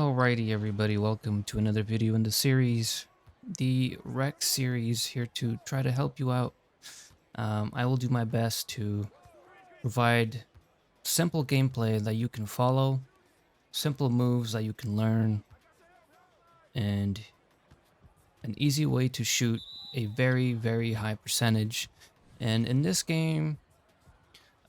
Alrighty, everybody, welcome to another video in the series, the Rec series, here to try to help you out. I will do my best to provide simple gameplay that you can follow, simple moves that you can learn, and an easy way to shoot a very, very high percentage. And in this game,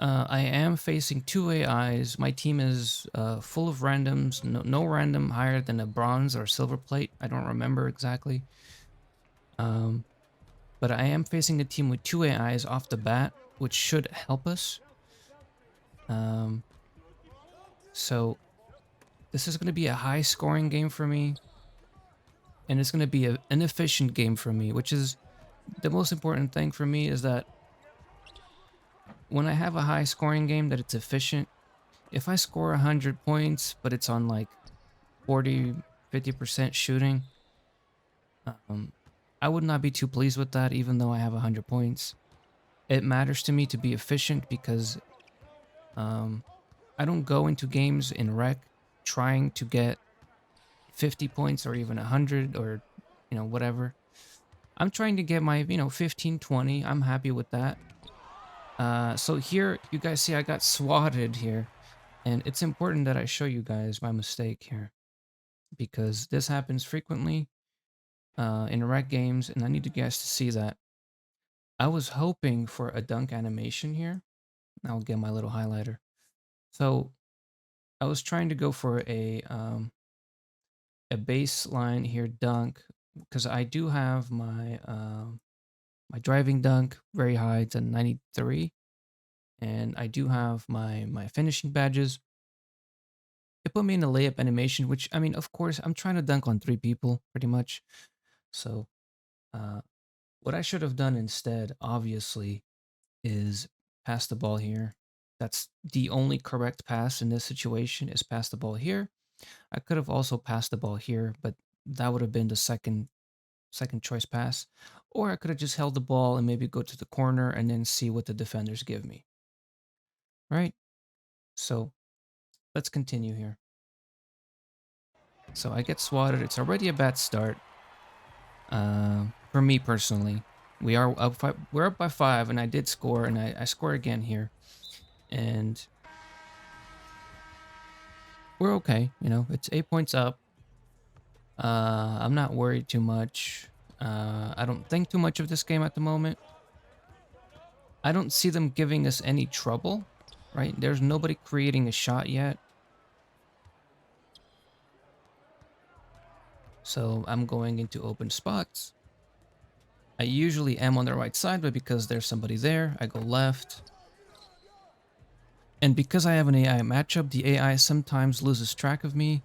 I am facing two AIs. My team is full of randoms, no random higher than a bronze or silver plate. I don't remember exactly. Um, but I am facing a team with two AIs off the bat, which should help us. Um, so this is going to be a high scoring game for me, and it's going to be an efficient game for me, which is the most important thing for me, is that when I have a high scoring game, that it's efficient. If I score 100 points, but it's on like 40-50% shooting, um, I would not be too pleased with that, even though I have 100 points. It matters to me to be efficient because I don't go into games in rec trying to get 50 points or even 100 or, whatever. I'm trying to get my, 15, 20. I'm happy with that. So here, you guys see I got swatted here. And it's important that I show you guys my mistake here, because this happens frequently in rec games, and I need you guys to see that. I was hoping for a dunk animation here. I'll get my little highlighter. So I was trying to go for a baseline here dunk, because I do have my my driving dunk very high, it's a 93, and I do have my finishing badges. It put me in a layup animation, which, I mean, of course, I'm trying to dunk on 3 people pretty much. So uh, what I should have done instead, obviously, is pass the ball here. That's the only correct pass in this situation, is pass the ball here. I could have also passed the ball here, but that would have been the second choice pass. Or I could have just held the ball and maybe go to the corner and then see what the defenders give me. Right? So let's continue here. So I get swatted. It's already a bad start. For me personally, we're up by 5, and I did score, and I score again here, and we're okay. It's 8 points up. I'm not worried too much. I don't think too much of this game at the moment. I don't see them giving us any trouble, right? There's nobody creating a shot yet. So I'm going into open spots. I usually am on the right side, but because there's somebody there, I go left. And because I have an AI matchup, the AI sometimes loses track of me,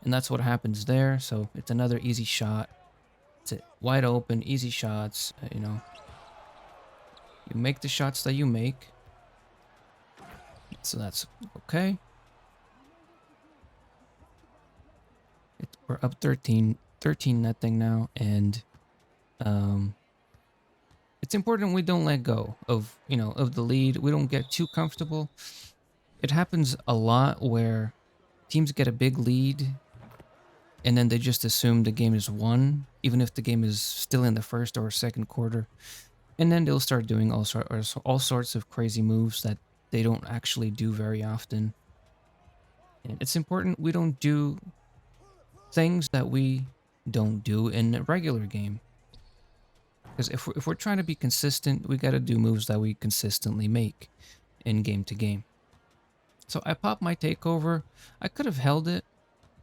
and that's what happens there. So it's another easy shot. It's wide open, easy shots, You make the shots that you make. So that's okay. We're up 13 nothing now, and it's important we don't let go of the lead. We don't get too comfortable. It happens a lot where teams get a big lead and then they just assume the game is won, even if the game is still in the first or second quarter. And then they'll start doing all sorts of crazy moves that they don't actually do very often. And it's important we don't do things that we don't do in a regular game. Because if we're trying to be consistent, we got to do moves that we consistently make in game to game. So I popped my takeover. I could have held it,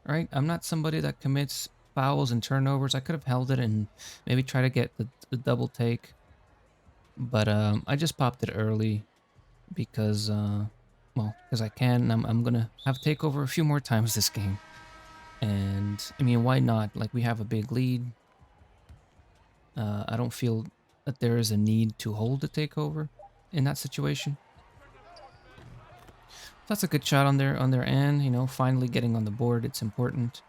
right? I'm not somebody that commits fouls and turnovers. I could have held it and maybe try to get the double take. But I just popped it early because, because I can. I'm going to have takeover a few more times this game. And, I mean, why not? Like, we have a big lead. I don't feel that there is a need to hold the takeover in that situation. That's a good shot on their end, finally getting on the board. It's important.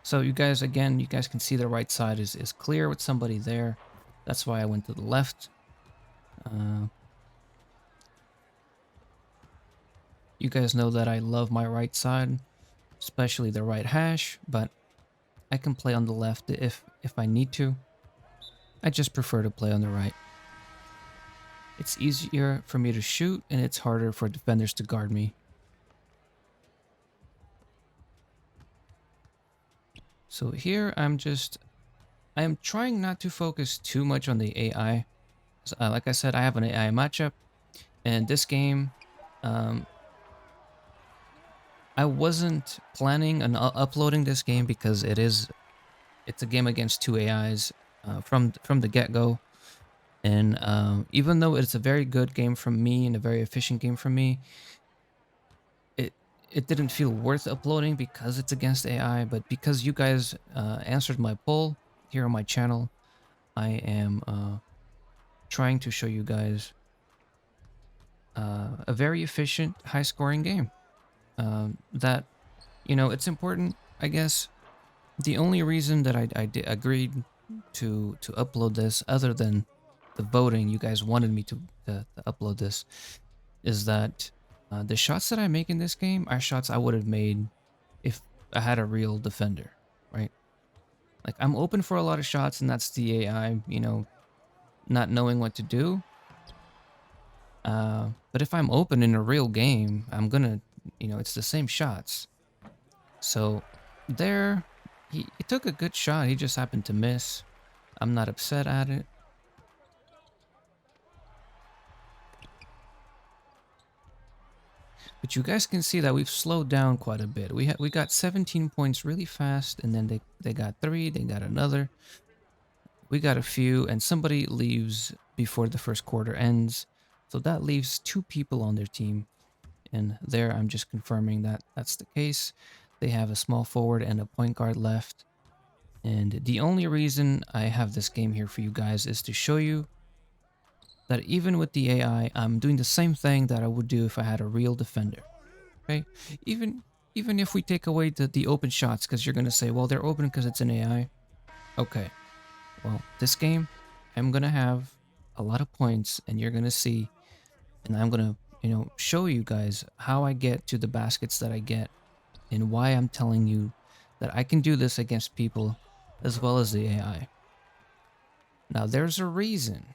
So you guys can see the right side is clear with somebody there. That's why I went to the left. You guys know that I love my right side. especially the right hash, but I can play on the left if I need to. I just prefer to play on the right. It's easier for me to shoot, and it's harder for defenders to guard me. So here I am trying not to focus too much on the AI. Like I said, I have an AI matchup, and this game, um, I wasn't planning on uploading this game because it's a game against two AIs from the get-go. And even though it's a very good game from me and a very efficient game from me, it it didn't feel worth uploading because it's against AI. But because you guys answered my poll here on my channel, I am trying to show you guys a very efficient, high-scoring game. That it's important, I guess. The only reason that I agreed to upload this, other than the voting, you guys wanted me to upload this, is that the shots that I make in this game are shots I would have made if I had a real defender, right? Like, I'm open for a lot of shots, and that's the AI, not knowing what to do. But if I'm open in a real game, I'm gonna, it's the same shots. So there, he took a good shot. He just happened to miss. I'm not upset at it. But you guys can see that we've slowed down quite a bit. We got 17 points really fast, and then they got 3, they got another. We got a few, and somebody leaves before the first quarter ends. So that leaves 2 people on their team. And there I'm just confirming that that's the case. They have a small forward and a point guard left. And the only reason I have this game here for you guys is to show you that even with the AI, I'm doing the same thing that I would do if I had a real defender. Okay? Even if we take away the open shots, because you're going to say, well, they're open because it's an AI. Okay. Well, this game, I'm going to have a lot of points, and you're going to see, and I'm going to, show you guys how I get to the baskets that I get, and why I'm telling you that I can do this against people as well as the AI. Now, there's a reason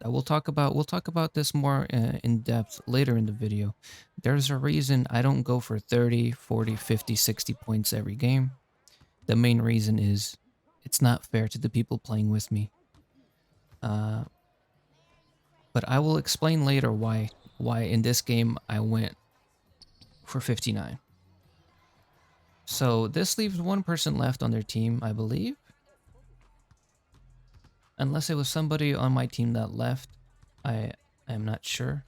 that we'll talk about this more in depth later in the video. There's a reason I don't go for 30, 40, 50, 60 points every game. The main reason is it's not fair to the people playing with me. But I will explain later why in this game I went for 59. So this leaves one person left on their team, I believe. Unless it was somebody on my team that left. I am not sure.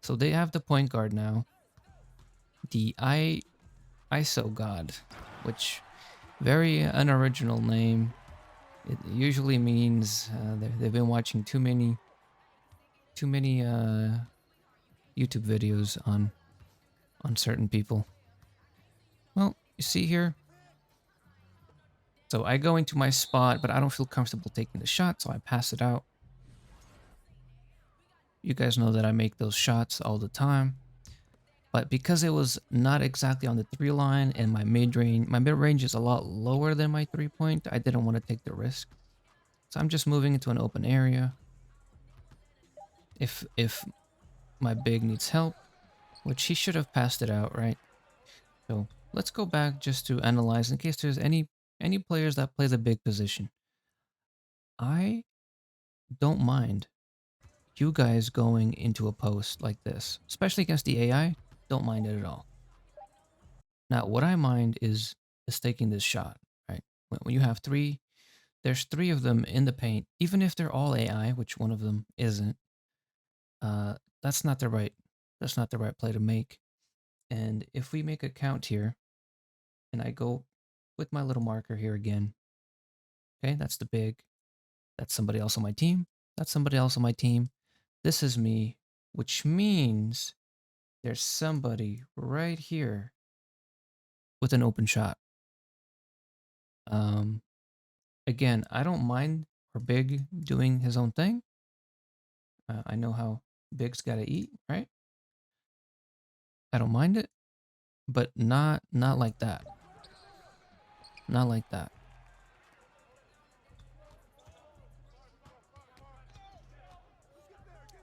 So they have the point guard now. The ISO God, which very unoriginal name. It usually means they've been watching too many YouTube videos on certain people. Well, you see here. So I go into my spot, but I don't feel comfortable taking the shot, so I pass it out. You guys know that I make those shots all the time. But because it was not exactly on the 3 line, and my mid-range is a lot lower than my 3-point, I didn't want to take the risk. So I'm just moving into an open area. If my big needs help, which he should have passed it out, right? So let's go back just to analyze in case there's any players that play the big position. I don't mind you guys going into a post like this, especially against the AI. Don't mind it at all. Now, what I mind is taking this shot, right? When you have 3, there's 3 of them in the paint, even if they're all AI, which one of them isn't. That's not the right play to make. And if we make a count here, and I go with my little marker here again, okay, that's the big. That's somebody else on my team. That's somebody else on my team. This is me, which means there's somebody right here with an open shot. Again, I don't mind for Big doing his own thing. I know how Big's got to eat, right? I don't mind it. but not like that. Not like that.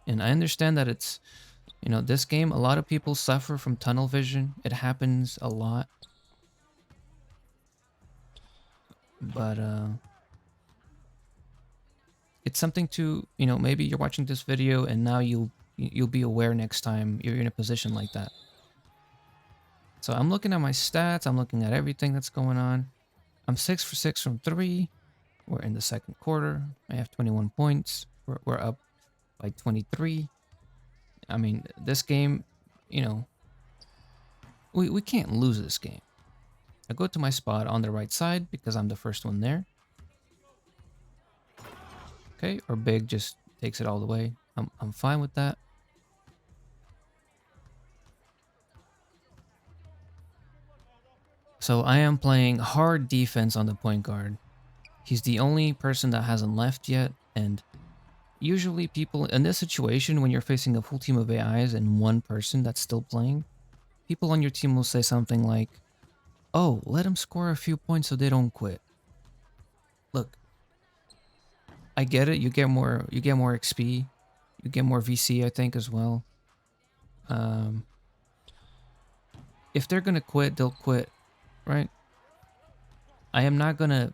And I understand that it's, this game, a lot of people suffer from tunnel vision. It happens a lot. But it's something to, maybe you're watching this video and now you'll be aware next time you're in a position like that. So I'm looking at my stats, I'm looking at everything that's going on. I'm 6 for 6 from 3. We're in the second quarter. I have 21 points. We're up by 23. I mean, this game, we can't lose this game. I go to my spot on the right side because I'm the first one there. Okay, or Big just takes it all the way. I'm fine with that. So I am playing hard defense on the point guard. He's the only person that hasn't left yet, and usually people in this situation, when you're facing a full team of AIs and one person that's still playing, people on your team will say something like, "Oh, let him score a few points so they don't quit." Look, I get it. You get more XP, you get more VC, I think, as well. If they're gonna quit, they'll quit, right? I am not gonna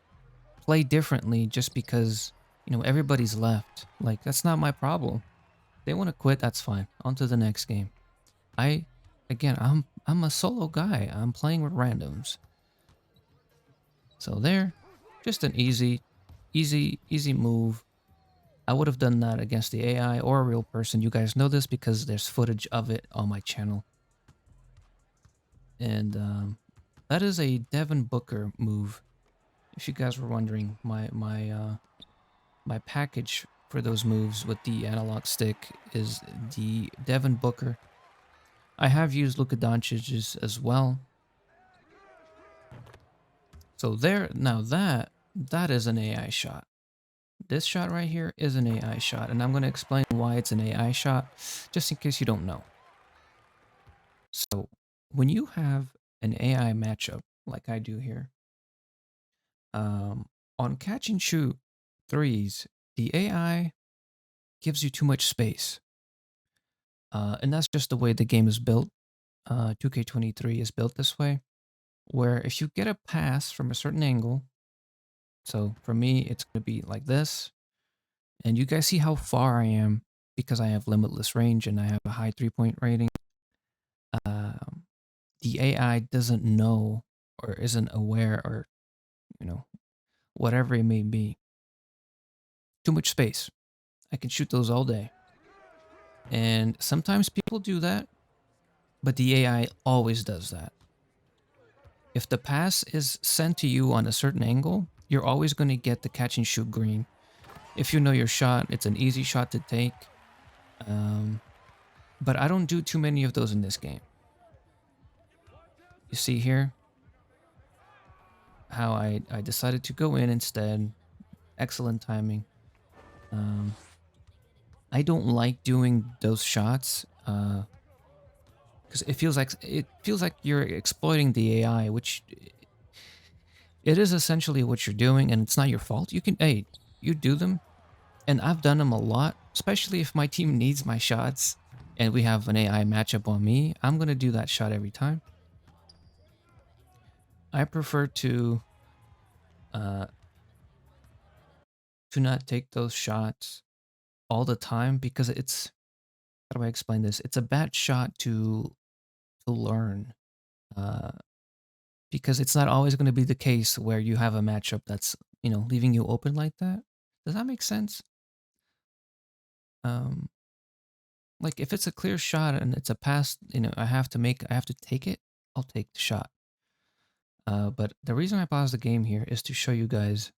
play differently just because everybody's left. Like, that's not my problem. They want to quit, that's fine. On to the next game. I'm a solo guy. I'm playing with randoms. So there, just an easy move. I would have done that against the AI or a real person. You guys know this because there's footage of it on my channel. And that is a Devin Booker move. If you guys were wondering, my package for those moves with the analog stick is the Devin Booker. I have used Luka Doncic's as well. So there, now that is an AI shot. This shot right here is an AI shot, and I'm going to explain why it's an AI shot, just in case you don't know. So when you have an AI matchup like I do here, on catch and shoot threes, the AI gives you too much space. And that's just the way the game is built. 2K23 is built this way, where if you get a pass from a certain angle, so for me, it's going to be like this, and you guys see how far I am because I have limitless range and I have a high 3-point rating. The AI doesn't know or isn't aware, or whatever it may be. Too much space. I can shoot those all day. And sometimes people do that, but the AI always does that. If the pass is sent to you on a certain angle, you're always going to get the catch and shoot green. If you know your shot, it's an easy shot to take. But I don't do too many of those in this game. You see here how I decided to go in instead. Excellent timing. I don't like doing those shots because it feels like you're exploiting the AI, which it is essentially what you're doing, and it's not your fault. You do them, and I've done them a lot, especially if my team needs my shots and we have an AI matchup on me. I'm gonna do that shot every time. I prefer to not take those shots all the time because how do I explain this? It's a bad shot to learn. Because it's not always going to be the case where you have a matchup that's, leaving you open like that. Does that make sense? Um, like if it's a clear shot and it's a pass, I have to take it, I'll take the shot. But the reason I paused the game here is to show you guys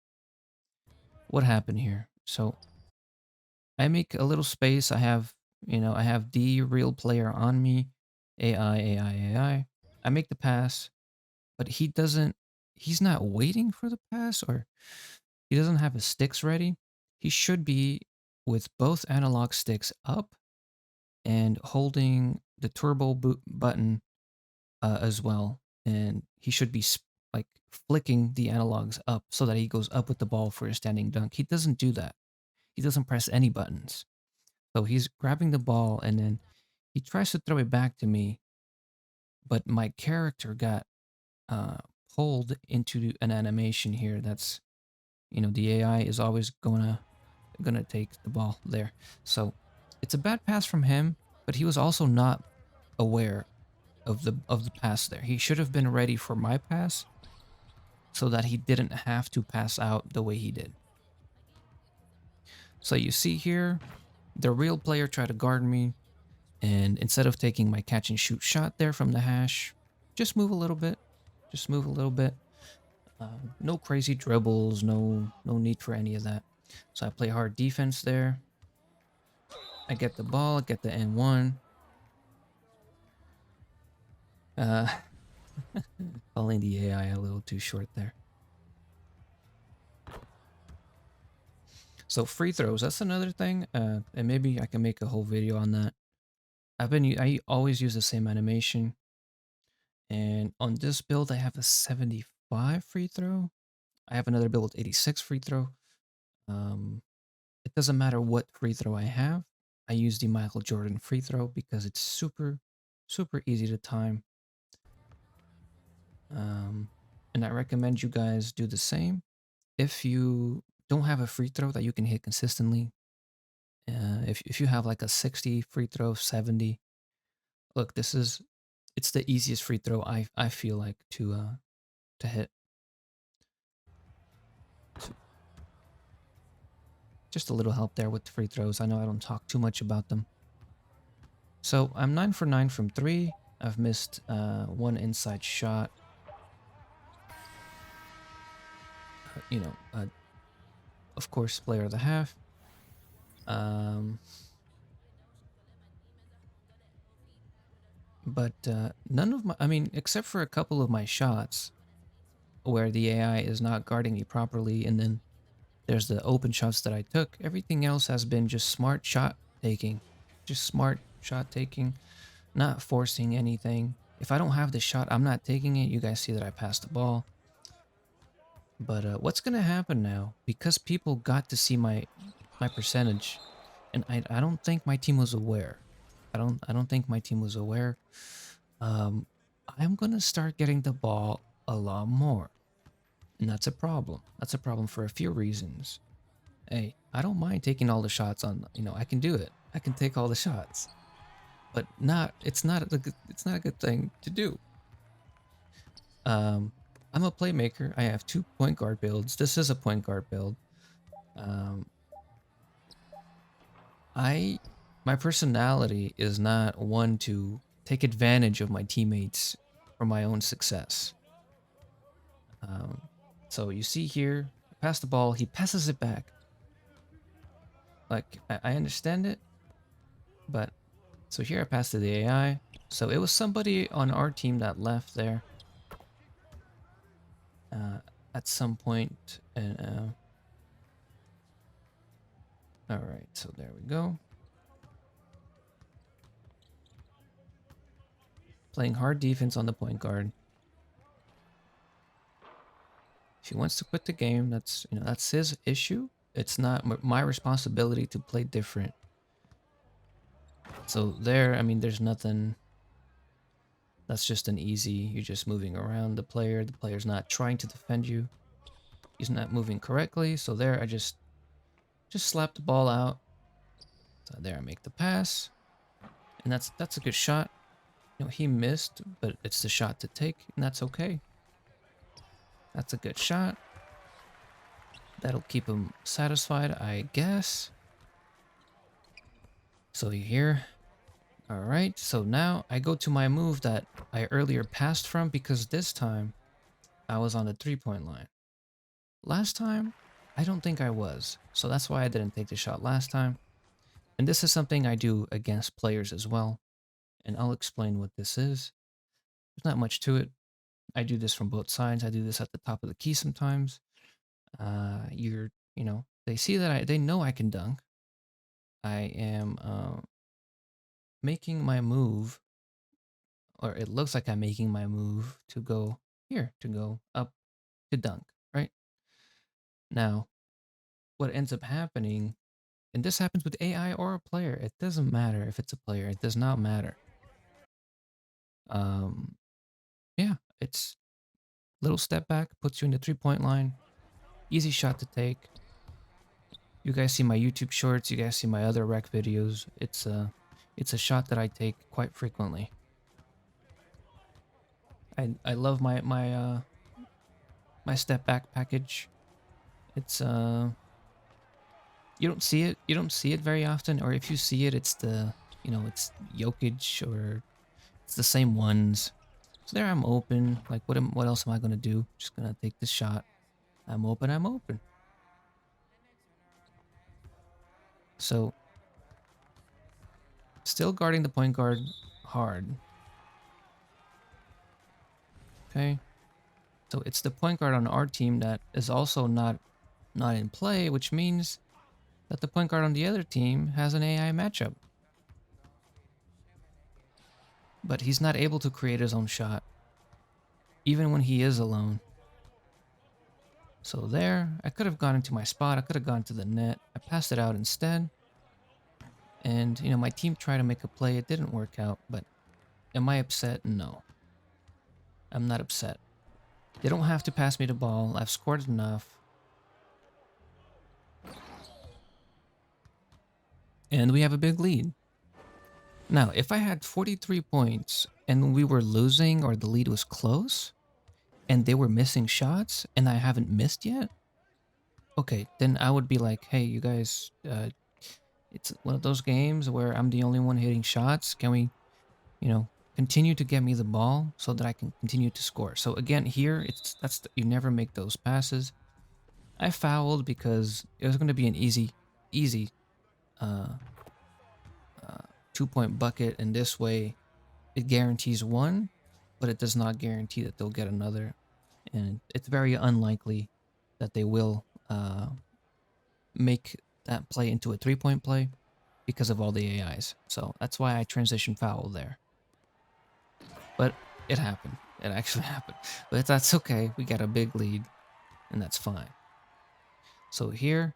what happened here. So I make a little space. I have the real player on me, AI. I make the pass, but he's not waiting for the pass, or he doesn't have his sticks ready. He should be with both analog sticks up and holding the turbo button as well, and he should be like flicking the analogs up so that he goes up with the ball for a standing dunk. He doesn't do that. He doesn't press any buttons. So he's grabbing the ball and then he tries to throw it back to me, but my character got uh, pulled into an animation here. That's, the AI is always gonna take the ball there. So it's a bad pass from him, but he was also not aware of the pass there. He should have been ready for my pass so that he didn't have to pass out the way he did. So you see here, the real player tried to guard me, and instead of taking my catch and shoot shot there from the hash, just move a little bit. Just move a little bit. No crazy dribbles, no need for any of that. So I play hard defense there. I get the ball, I get the N1. Uh, Calling the AI a little too short there. So free throws, that's another thing. And maybe I can make a whole video on that. I always use the same animation. And on this build, I have a 75 free throw. I have another build with 86 free throw. It doesn't matter what free throw I have. I use the Michael Jordan free throw because it's super, super easy to time. And I recommend you guys do the same. If you don't have a free throw that you can hit consistently, if you have like a 60 free throw, 70, look, it's the easiest free throw I feel like to hit. So just a little help there with the free throws. I know I don't talk too much about them. So I'm 9 for 9 from 3. I've missed one inside shot. Of course, player of the half. But none of my, except for a couple of my shots where the AI is not guarding me properly, and then there's the open shots that I took. Everything else has been just smart shot taking. Just smart shot taking, not forcing anything. If I don't have the shot, I'm not taking it. You guys see that I passed the ball. But what's gonna happen now? Because people got to see my percentage, and I don't think my team was aware. I don't think my team was aware. Um, I'm gonna start getting the ball a lot more, and that's a problem. That's a problem for a few reasons. Hey, I don't mind taking all the shots on. I can do it. I can take all the shots, but it's not a good thing to do. I'm a playmaker. I have 2 point guard builds. This is a point guard build. Um, my personality is not one to take advantage of my teammates for my own success. Um, so you see here, I pass the ball, he passes it back. Like, I understand it, but so here I passed to the AI. So it was somebody on our team that left there at some point. And all right, so there we go. Playing hard defense on the point guard. If he wants to quit the game, that's his issue. It's not my responsibility to play different. So there, there's nothing. That's just an easy. You're just moving around the player. The player's not trying to defend you. He's not moving correctly. So there, I just slap the ball out. So there, I make the pass, and that's a good shot. He missed, but it's the shot to take, and that's okay. That's a good shot. That'll keep him satisfied, I guess. So here. Alright, so now I go to my move that I earlier passed from because this time I was on the 3-point line. Last time, I don't think I was. So that's why I didn't take the shot last time. And this is something I do against players as well. And I'll explain what this is. There's not much to it. I do this from both sides. I do this at the top of the key sometimes. They see that they know I can dunk. I am making my move, or it looks like I'm making my move to go here, to go up to dunk, right? Now, what ends up happening, and this happens with AI or a player, it doesn't matter if it's a player, it does not matter. Um, yeah, it's little step back, puts you in the 3-point line, easy shot to take. You guys see my YouTube shorts, you guys see my other rec videos. It's a shot that I take quite frequently. I love my step back package. It's you don't see it very often, or if you see it, it's the, you know, it's Jokic, or it's the same ones. So there I'm open. Like what else am I gonna do? Just gonna take this shot. I'm open, I'm open. So still guarding the point guard hard. Okay. So it's the point guard on our team that is also not in play, which means that the point guard on the other team has an AI matchup. But he's not able to create his own shot, even when he is alone. So there, I could have gone into my spot, I could have gone to the net, I passed it out instead. And, you know, my team tried to make a play, it didn't work out, but am I upset? No. I'm not upset. They don't have to pass me the ball, I've scored enough. And we have a big lead. Now, if I had 43 points and we were losing, or the lead was close, and they were missing shots and I haven't missed yet, okay, then I would be like, hey, you guys, it's one of those games where I'm the only one hitting shots. Can we, you know, continue to get me the ball so that I can continue to score? So again, here, you never make those passes. I fouled because it was going to be an easy uh, 2-point bucket, and this way it guarantees one, but it does not guarantee that they'll get another. And it's very unlikely that they will make that play into a 3-point play because of all the AIs. So that's why I transition foul there. But it happened. It actually happened. But that's okay. We got a big lead, and that's fine. So here,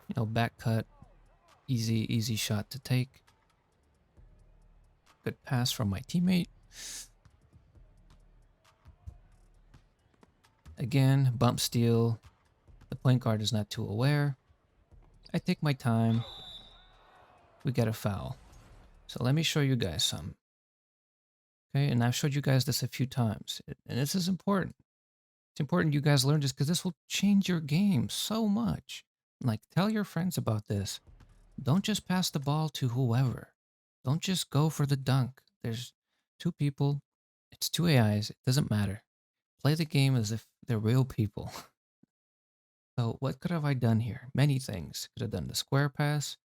you know, back cut, easy shot to take. Good pass from my teammate. Again, bump steal. The point guard is not too aware. I take my time. We get a foul. So let me show you guys some. Okay, and I've showed you guys this a few times. And this is important. It's important you guys learn this because this will change your game so much. Like, tell your friends about this. Don't just pass the ball to whoever. Don't just go for the dunk. There's two people. It's two AIs. It doesn't matter. Play the game as if they're real people. So what could have I done here? Many things. Could have done the square pass.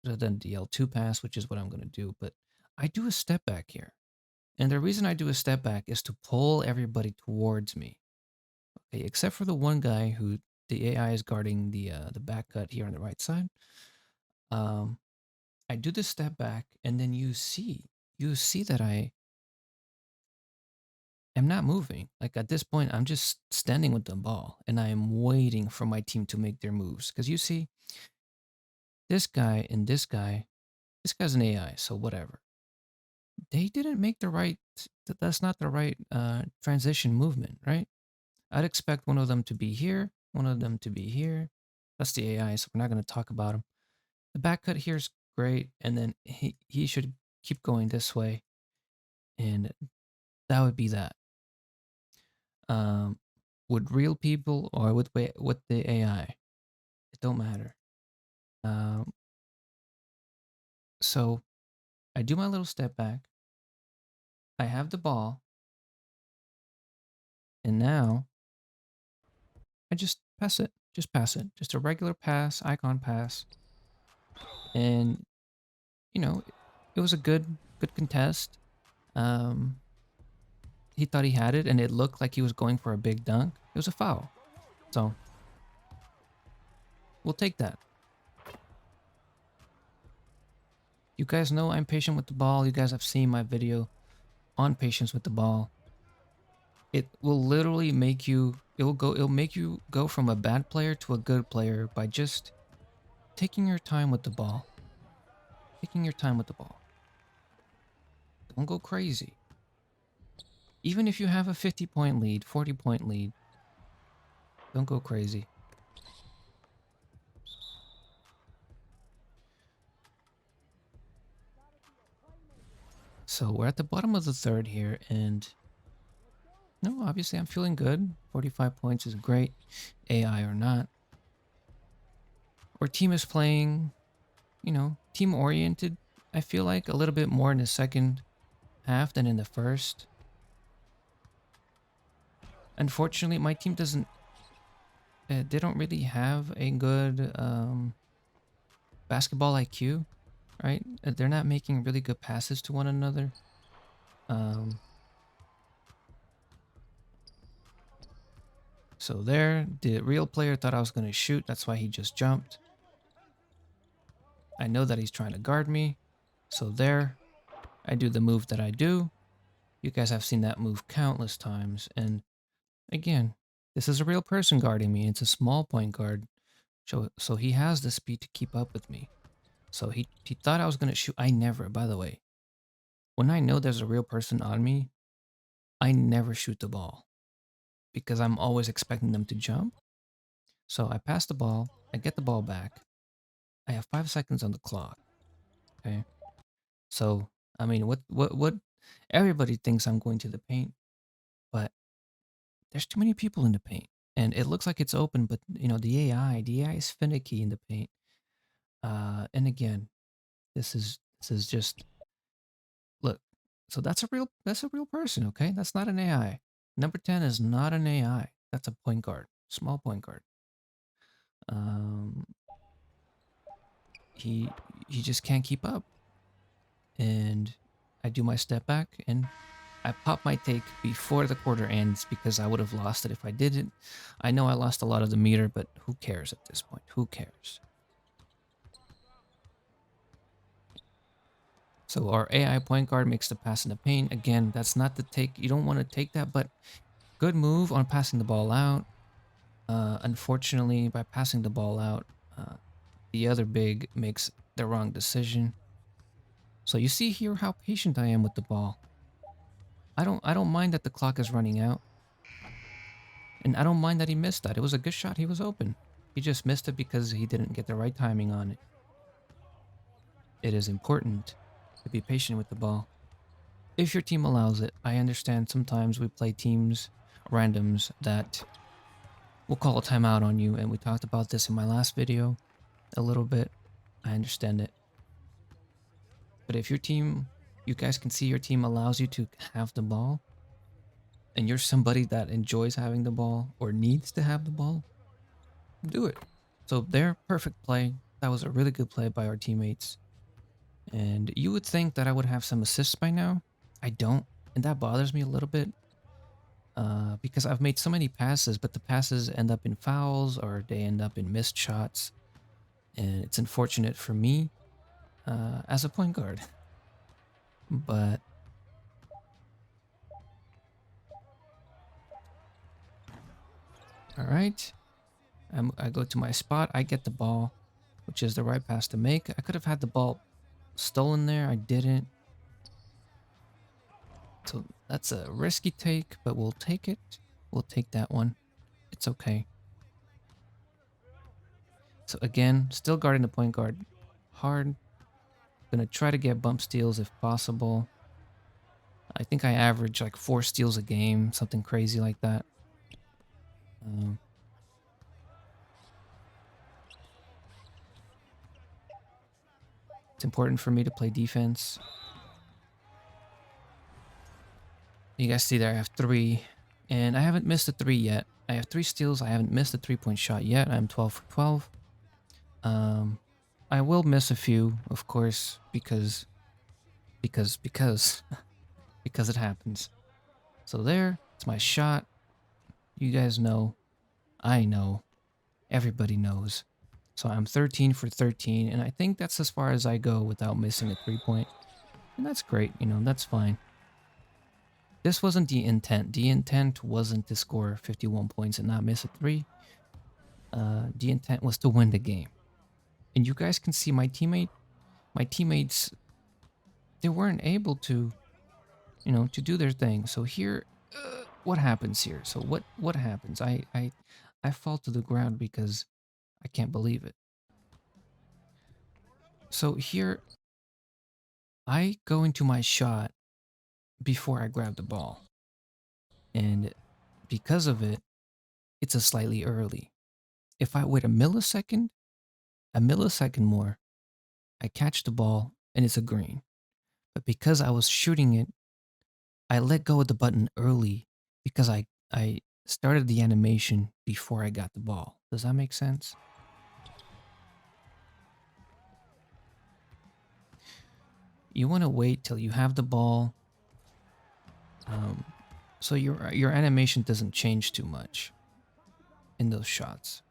Could have done the L2 pass, which is what I'm going to do. But I do a step back here. And the reason I do a step back is to pull everybody towards me. Okay, except for the one guy who the AI is guarding the back cut here on the right side. I do the step back, and then you see that I am not moving. Like at this point, I'm just standing with the ball, and I am waiting for my team to make their moves. Because you see, this guy and this guy's an AI, so whatever. They didn't make the right. That's not the right transition movement, right? I'd expect one of them to be here, one of them to be here. That's the AI, so we're not going to talk about him. The back cut here is great, and then he should keep going this way, and that would be that. With real people or with the AI, it don't matter. Um, so I do my little step back. I have the ball, and now I just pass it. Just pass it. Just a regular pass, icon pass, and you know, it was a good contest. Um, he thought he had it, and it looked like he was going for a big dunk. It was a foul, so we'll take that. You guys know I'm patient with the ball. You guys have seen my video on patience with the ball. It will literally make you, it'll make you go from a bad player to a good player by just taking your time with the ball. Taking your time with the ball. Don't go crazy. Even if you have a 50-point lead, 40-point lead, don't go crazy. So we're at the bottom of the third here, and no, obviously I'm feeling good. 45 points is great, AI or not. Our team is playing, you know, team-oriented, I feel like, a little bit more in the second half than in the first. Unfortunately, my team doesn't, they don't really have a good basketball IQ, right? They're not making really good passes to one another. So there, the real player thought I was going to shoot. That's why he just jumped. I know that he's trying to guard me. So there, I do the move that I do. You guys have seen that move countless times. And again, this is a real person guarding me. It's a small point guard. So he has the speed to keep up with me. So he thought I was going to shoot. I never, by the way, when I know there's a real person on me, I never shoot the ball because I'm always expecting them to jump. So I pass the ball, I get the ball back. I have 5 seconds on the clock. Okay. So, I mean, what everybody thinks I'm going to the paint, but there's too many people in the paint. And it looks like it's open, but you know, the AI is finicky in the paint. And again, this is just look. So that's a real person, okay? That's not an AI. Number 10 is not an AI. That's a point guard, small point guard. Um, he just can't keep up. And I do my step back and I pop my take before the quarter ends because I would have lost it if I didn't. I know I lost a lot of the meter, but who cares at this point? Who cares? So our AI point guard makes the pass in the paint. Again, that's not the take. You don't want to take that, but good move on passing the ball out. Unfortunately, by passing the ball out, the other big makes the wrong decision. So you see here how patient I am with the ball. I don't mind that the clock is running out. And I don't mind that he missed that. It was a good shot. He was open. He just missed it because he didn't get the right timing on it. It is important to be patient with the ball. If your team allows it, I understand sometimes we play teams, randoms, that will call a timeout on you. And we talked about this in my last video a little bit. I understand it. But if your team, you guys can see your team allows you to have the ball, and you're somebody that enjoys having the ball or needs to have the ball, do it. So their perfect play. That was a really good play by our teammates. And you would think that I would have some assists by now. I don't. And that bothers me a little bit. Because I've made so many passes, but the passes end up in fouls or they end up in missed shots. And it's unfortunate for me as a point guard. But all right. I go to my spot. I get the ball, which is the right pass to make. I could have had the ball stolen there. I didn't. So that's a risky take, but we'll take it. We'll take that one. It's okay. So again, still guarding the point guard hard. Gonna try to get bump steals if possible. I think I average like 4 steals a game, something crazy like that. It's important for me to play defense. You guys see there I have 3, and I haven't missed a 3 yet. I have 3 steals. I haven't missed a 3-point shot yet. I'm 12 for 12. I will miss a few, of course, because because it happens. So there, it's my shot. You guys know, I know, everybody knows. So I'm 13 for 13, and I think that's as far as I go without missing a 3-point. And that's great, you know, that's fine. this wasn't the intent. The intent wasn't to score 51 points and not miss a three. The intent was to win the game. And you guys can see my teammates, they weren't able to, to do their thing. So here, what happens here? So what happens? I fall to the ground because I can't believe it. So here, I go into my shot before I grab the ball. And because of it, it's a slightly early. If I wait a millisecond more, I catch the ball and it's a green. But because I was shooting it, I let go of the button early because I started the animation before I got the ball. Does that make sense? You want to wait till you have the ball, so your animation doesn't change too much in those shots.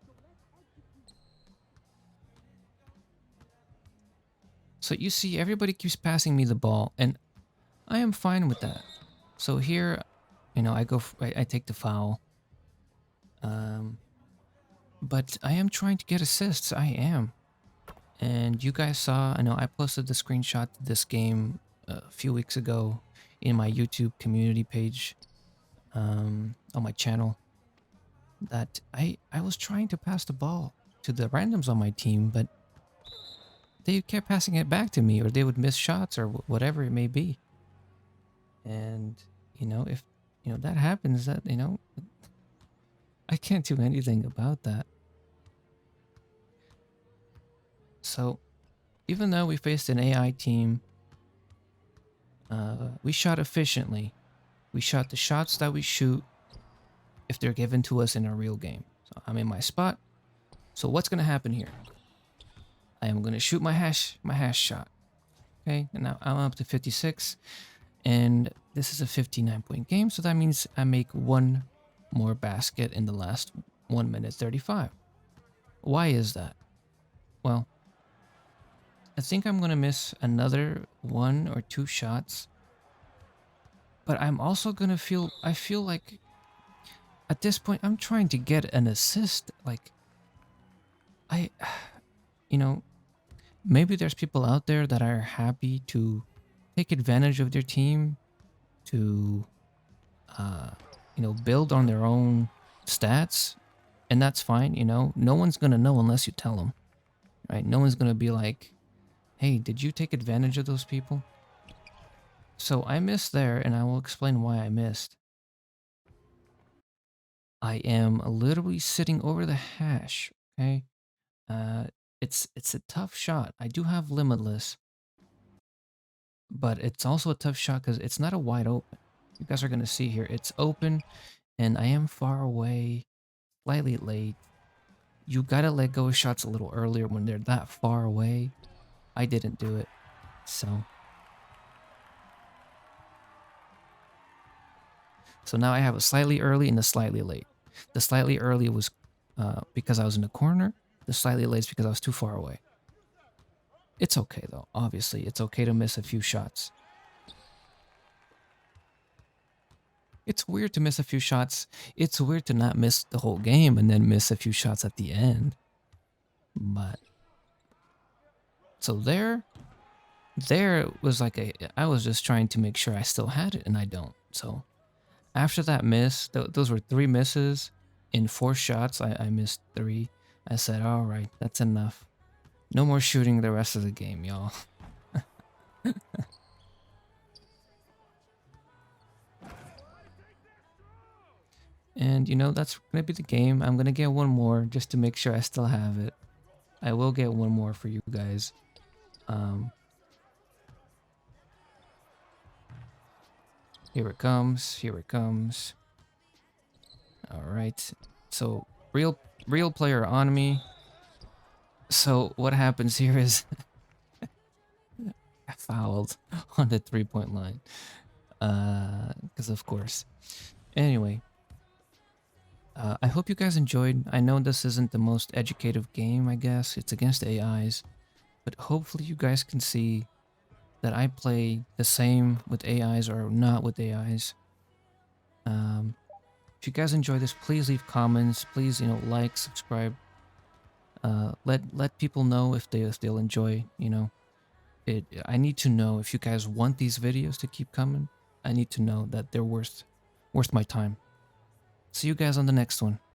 So you see, everybody keeps passing me the ball, and I am fine with that. So here, I take the foul. But I am trying to get assists. I am. And you guys saw, I know I posted the screenshot of this game a few weeks ago in my YouTube community page, on my channel, that I was trying to pass the ball to the randoms on my team, but they kept passing it back to me, or they would miss shots, or whatever it may be. And, if, that happens, that, I can't do anything about that. So, even though we faced an AI team, we shot efficiently. We shot the shots that we shoot if they're given to us in a real game. So I'm in my spot. So what's gonna happen here? I am gonna shoot my hash shot. Okay, and now I'm up to 56, and this is a 59-point game. So that means I make one more basket in the last 1 minute 35. Why is that? Well, I think I'm gonna miss another 1 or 2 shots, but I'm also gonna I feel like at this point I'm trying to get an assist. Like, you know, maybe there's people out there that are happy to take advantage of their team to, build on their own stats, and that's fine. No one's gonna know unless you tell them, right? No one's gonna be like, hey, did you take advantage of those people? So I missed there, and I will explain why I missed. I am literally sitting over the hash, okay? It's a tough shot. I do have limitless, but it's also a tough shot because it's not a wide open. You guys are gonna see here, it's open, and I am far away, slightly late. You gotta let go of shots a little earlier when they're that far away. I didn't do it, so now I have a slightly early and a slightly late. The slightly early was because I was in the corner. The slightly late is because I was too far away. It's okay though. Obviously, it's okay to miss a few shots. It's weird to miss a few shots. It's weird to not miss the whole game and then miss a few shots at the end. But so there was like I was just trying to make sure I still had it, and I don't. So after that miss, those were 3 misses in 4 shots. I missed 3. I said, all right, that's enough. No more shooting the rest of the game, y'all. And that's gonna be the game. I'm gonna get one more just to make sure I still have it. I will get one more for you guys. Here it comes. Here it comes. All right. So real player on me. So what happens here is I fouled on the 3-point line. Because of course. Anyway. I hope you guys enjoyed. I know this isn't the most educative game, I guess. It's against AIs. But hopefully you guys can see that I play the same with AIs or not with AIs. If you guys enjoy this, please leave comments. Please, like, subscribe. Let people know if they'll enjoy. It. I need to know if you guys want these videos to keep coming. I need to know that they're worth my time. See you guys on the next one.